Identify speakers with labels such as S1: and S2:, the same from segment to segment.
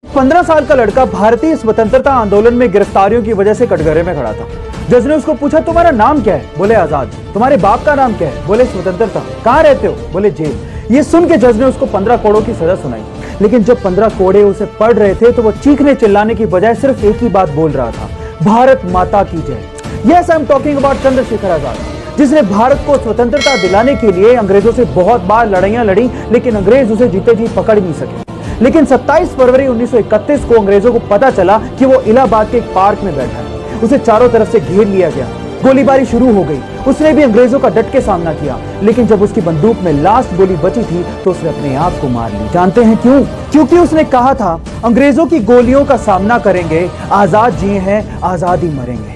S1: 15 साल का लड़का भारतीय स्वतंत्रता आंदोलन में गिरफ्तारियों की वजह से कटघरे में खड़ा था। जज ने उसको पूछा, तुम्हारा नाम क्या है? बोले आजाद। तुम्हारे बाप का नाम क्या है? बोले स्वतंत्रता। कहाँ रहते हो? बोले जेल। ये सुन के जज ने उसको 15 करोड़ की सजा सुनाई। लेकिन जब 15 कोड़े उसे पढ़ रहे थे तो वो चीखने चिल्लाने की बजाय सिर्फ एक ही बात बोल रहा था, भारत माता की जय। Yes, I am talking about Chandrashekhar Azad, जिसने भारत को स्वतंत्रता दिलाने के लिए अंग्रेजों से बहुत बार लड़ाइयां लड़ी, लेकिन अंग्रेज उसे जीते जी पकड़ नहीं सके। लेकिन 27 फरवरी 1931 को अंग्रेजों को पता चला कि वो इलाहाबाद के एक पार्क में बैठा है। उसे चारों तरफ से घेर लिया गया, गोलीबारी शुरू हो गई। उसने भी अंग्रेजों का डट के सामना किया, लेकिन जब उसकी बंदूक में लास्ट गोली बची थी तो उसने अपने आप को मार ली। जानते हैं क्यों? क्योंकि उसने कहा था, अंग्रेजों की गोलियों का सामना करेंगे, आजाद जिए हैं, आजाद ही मरेंगे।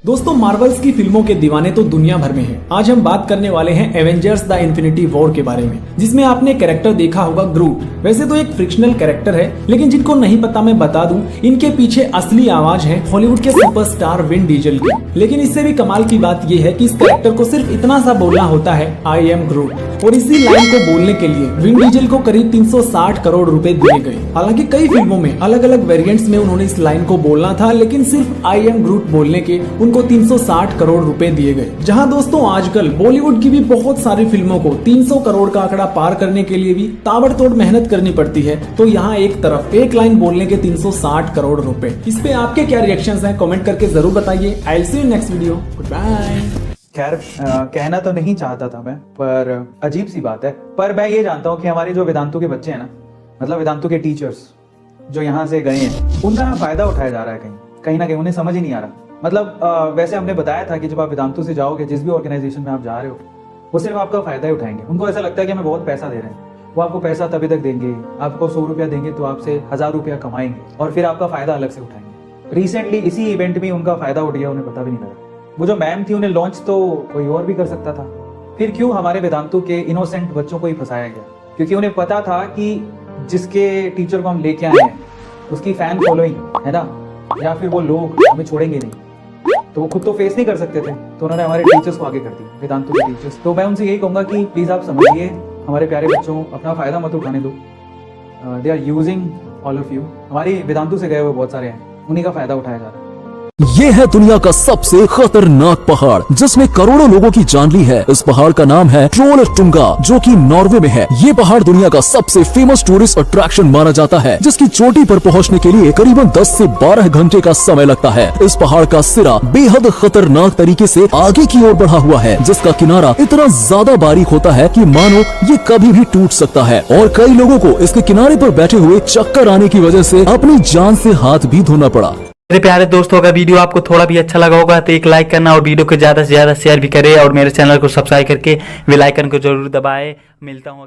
S2: दोस्तों, मार्वल्स की फिल्मों के दीवाने तो दुनिया भर में हैं। आज हम बात करने वाले हैं एवेंजर्स द इन्फिनिटी वॉर के बारे में, जिसमें आपने कैरेक्टर देखा होगा ग्रूट। वैसे तो एक फ्रिक्शनल कैरेक्टर है, लेकिन जिनको नहीं पता मैं बता दूं, इनके पीछे असली आवाज है हॉलीवुड के सुपरस्टार विन डीजल की। लेकिन इससे भी कमाल की बात यह है कि इस कैरेक्टर को सिर्फ इतना सा बोलना होता है, आई एम ग्रूट। और इसी लाइन को बोलने के लिए विन डीजल को करीब 360 करोड़ रुपए दिए गए। हालांकि कई फिल्मों में अलग अलग वेरिएंट्स में उन्होंने इस लाइन को बोलना था, लेकिन सिर्फ आई एम ग्रूट बोलने के उनको 360 करोड़ रुपए दिए गए। जहां दोस्तों आजकल बॉलीवुड की भी बहुत सारी फिल्मों को 300 करोड़ का आंकड़ा पार करने के लिए भी ताबड़तोड़ मेहनत करनी पड़ती है, तो यहाँ एक तरफ एक लाइन बोलने के 360 करोड़ रुपए। इस पे आपके क्या रिएक्शंस हैं? कमेंट करके जरूर बताइए। I will see you next video. Goodbye.
S1: खैर, कहना तो नहीं चाहता था मैं, पर अजीब सी बात है। पर मैं ये जानता हूँ कि हमारे जो वेदांतु के बच्चे हैं ना, मतलब वेदांतु के टीचर्स जो यहाँ से गए हैं, उनका फायदा उठाया जा रहा है कहीं ना कहीं। उन्हें समझ ही नहीं आ रहा। मतलब वैसे हमने बताया था कि जब आप वेदांतु से जाओगे, जिस भी ऑर्गेनाइजेशन में आप जा रहे हो, वो सिर्फ आपका फायदा ही उठाएंगे। उनको ऐसा लगता है कि हमें बहुत पैसा दे रहे हैं। वो आपको पैसा तभी तक देंगे, आपको 100 रुपया देंगे तो आपसे 1000 रुपया कमाएंगे और फिर आपका फायदा अलग से उठाएंगे। रिसेंटली इसी इवेंट में उनका फायदा उठ गया, उन्हें पता भी नहीं लगा। वो जो मैम थी, उन्हें लॉन्च तो कोई और भी कर सकता था। फिर क्यों हमारे वेदांतु के इनोसेंट बच्चों को ही फंसाया गया? क्योंकि उन्हें पता था कि जिसके टीचर को हम लेके आए हैं उसकी फैन फॉलोइंग है ना, या फिर वो लोग हमें छोड़ेंगे नहीं, तो वो खुद तो फेस नहीं कर सकते थे, तो उन्होंने हमारे टीचर्स को आगे कर दिया, वेदांतु के टीचर्स। तो मैं उनसे यही कहूंगा कि प्लीज आप समझिए, हमारे प्यारे बच्चों, अपना फायदा मत उठाने दो। They are using all of you. हमारी वेदांतु से गए हुए बहुत सारे हैं, उन्हीं का फायदा उठाया जा रहा है।
S3: ये है दुनिया का सबसे खतरनाक पहाड़, जिसमें करोड़ों लोगों की जान ली है। इस पहाड़ का नाम है ट्रोलटुंगा, जो कि नॉर्वे में है। ये पहाड़ दुनिया का सबसे फेमस टूरिस्ट अट्रैक्शन माना जाता है, जिसकी चोटी पर पहुंचने के लिए करीबन 10 से 12 घंटे का समय लगता है। इस पहाड़ का सिरा बेहद खतरनाक तरीके से आगे की ओर बढ़ा हुआ है, जिसका किनारा इतना ज्यादा बारीक होता है कि मानो ये कभी भी टूट सकता है। और कई लोगों को इसके किनारे पर बैठे हुए चक्कर आने की वजह से अपनी जान से हाथ भी धोना पड़ा।
S4: मेरे प्यारे दोस्तों, अगर वीडियो आपको थोड़ा भी अच्छा लगा होगा तो एक लाइक करना और वीडियो को ज्यादा से ज्यादा शेयर भी करें और मेरे चैनल को सब्सक्राइब करके बेल आइकन को जरूर दबाएं। मिलता हूँ अगले